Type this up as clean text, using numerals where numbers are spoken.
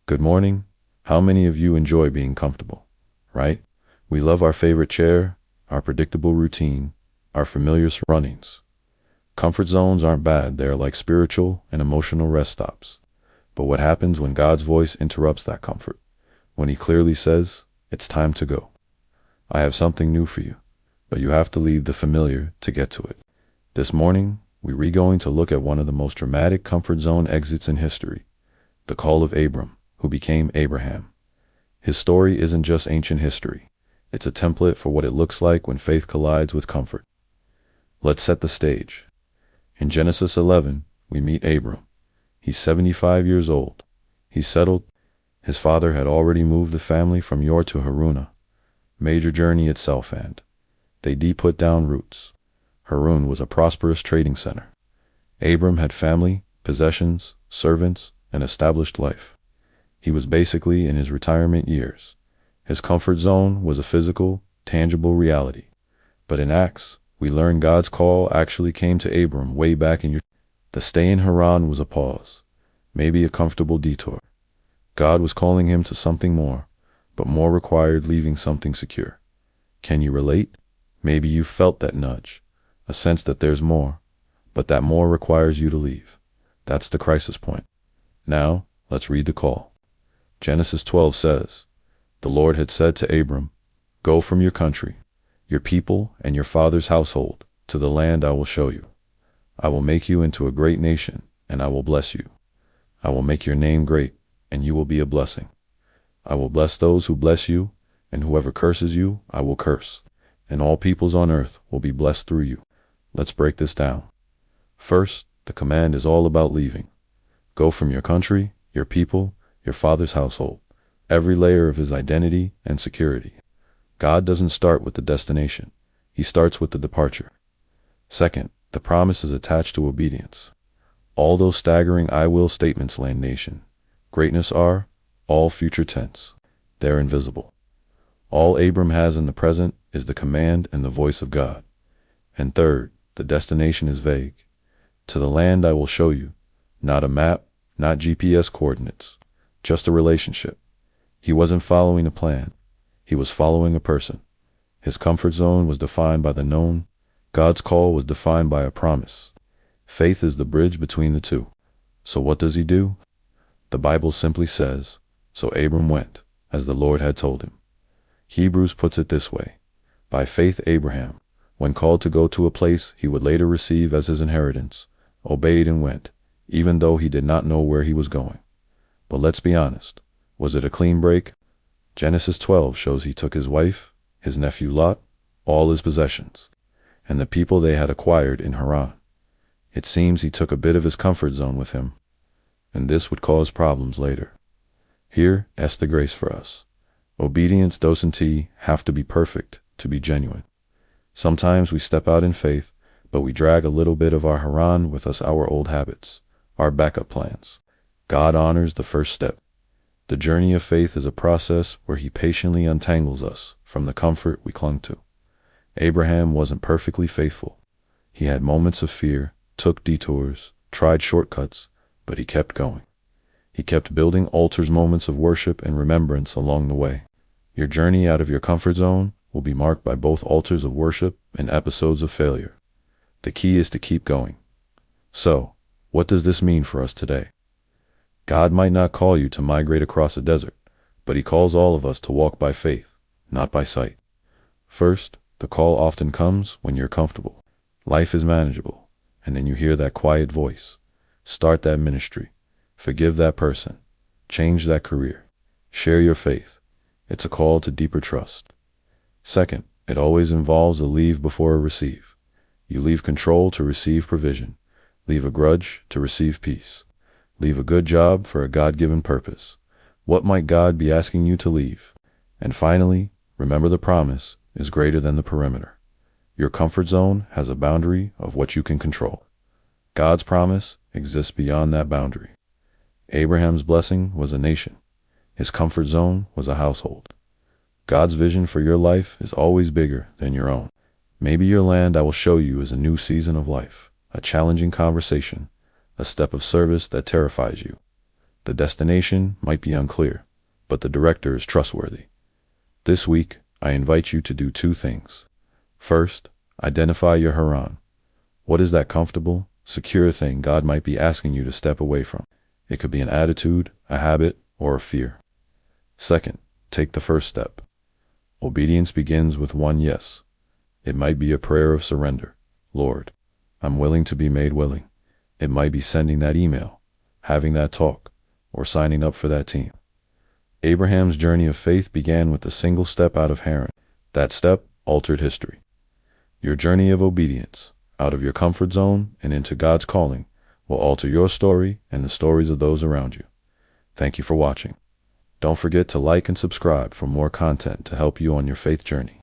Good morning. How many of you enjoy being comfortable, right? We love our favorite chair, our predictable routine, our familiar surroundings. Comfort zones aren't bad, they're like spiritual and emotional rest stops. But what happens when God's voice interrupts that comfort? When he clearly says, it's time to go. I have something new for you, but you have to leave the familiar to get to it. This morning, we're going to look at one of the most dramatic comfort zone exits in history, the call of Abram, who became Abraham. His story isn't just ancient history. It's a template for what it looks like when faith collides with comfort. Let's set the stage. In Genesis 11, we meet Abram. He's 75 years old. He's settled. His father had already moved the family from Ur to Haruna. Major journey itself, and they put down roots. Harun was a prosperous trading center. Abram had family, possessions, servants, an established life. He was basically in his retirement years. His comfort zone was a physical, tangible reality. But in Acts, we learn God's call actually came to Abram way back in your... The stay in Haran was a pause, maybe a comfortable detour. God was calling him to something more, but more required leaving something secure. Can you relate? Maybe you felt that nudge, a sense that there's more, but that more requires you to leave. That's the crisis point. Now, let's read the call. Genesis 12 says, the Lord had said to Abram, go from your country, your people, and your father's household, to the land I will show you. I will make you into a great nation, and I will bless you. I will make your name great, and you will be a blessing. I will bless those who bless you, and whoever curses you, I will curse. And all peoples on earth will be blessed through you. Let's break this down. First, the command is all about leaving. Go from your country, your people, your father's household, every layer of his identity and security. God doesn't start with the destination. He starts with the departure. Second, the promise is attached to obedience. All those staggering I will statements, land nation, greatness are, all future tense. They're invisible. All Abram has in the present is the command and the voice of God. And third, the destination is vague. To the land I will show you, not a map, not GPS coordinates, just a relationship. He wasn't following a plan. He was following a person. His comfort zone was defined by the known. God's call was defined by a promise. Faith is the bridge between the two. So what does he do? The Bible simply says, so Abram went, as the Lord had told him. Hebrews puts it this way, by faith Abraham, when called to go to a place he would later receive as his inheritance, obeyed and went, even though he did not know where he was going. But let's be honest, was it a clean break? Genesis 12 shows he took his wife, his nephew Lot, all his possessions, and the people they had acquired in Haran. It seems he took a bit of his comfort zone with him, and this would cause problems later. Here, that's the grace for us. Obedience doesn't have to be perfect to be genuine. Sometimes we step out in faith, but we drag a little bit of our Haran with us, our old habits, our backup plans. God honors the first step. The journey of faith is a process where he patiently untangles us from the comfort we clung to. Abraham wasn't perfectly faithful. He had moments of fear, took detours, tried shortcuts, but he kept going. He kept building altars, moments of worship and remembrance along the way. Your journey out of your comfort zone will be marked by both altars of worship and episodes of failure. The key is to keep going. So, what does this mean for us today? God might not call you to migrate across a desert, but he calls all of us to walk by faith, not by sight. First, the call often comes when you're comfortable. Life is manageable, and then you hear that quiet voice. Start that ministry. Forgive that person. Change that career. Share your faith. It's a call to deeper trust. Second, it always involves a leave before a receive. You leave control to receive provision. Leave a grudge to receive peace. Leave a good job for a God-given purpose. What might God be asking you to leave? And finally, remember the promise is greater than the perimeter. Your comfort zone has a boundary of what you can control. God's promise exists beyond that boundary. Abraham's blessing was a nation. His comfort zone was a household. God's vision for your life is always bigger than your own. Maybe your land I will show you is a new season of life, a challenging conversation, a step of service that terrifies you. The destination might be unclear, but the director is trustworthy. This week, I invite you to do two things. First, identify your Haran. What is that comfortable, secure thing God might be asking you to step away from? It could be an attitude, a habit, or a fear. Second, take the first step. Obedience begins with one yes. It might be a prayer of surrender. Lord, I'm willing to be made willing. It might be sending that email, having that talk, or signing up for that team. Abraham's journey of faith began with a single step out of Haran. That step altered history. Your journey of obedience, out of your comfort zone and into God's calling, will alter your story and the stories of those around you. Thank you for watching. Don't forget to like and subscribe for more content to help you on your faith journey.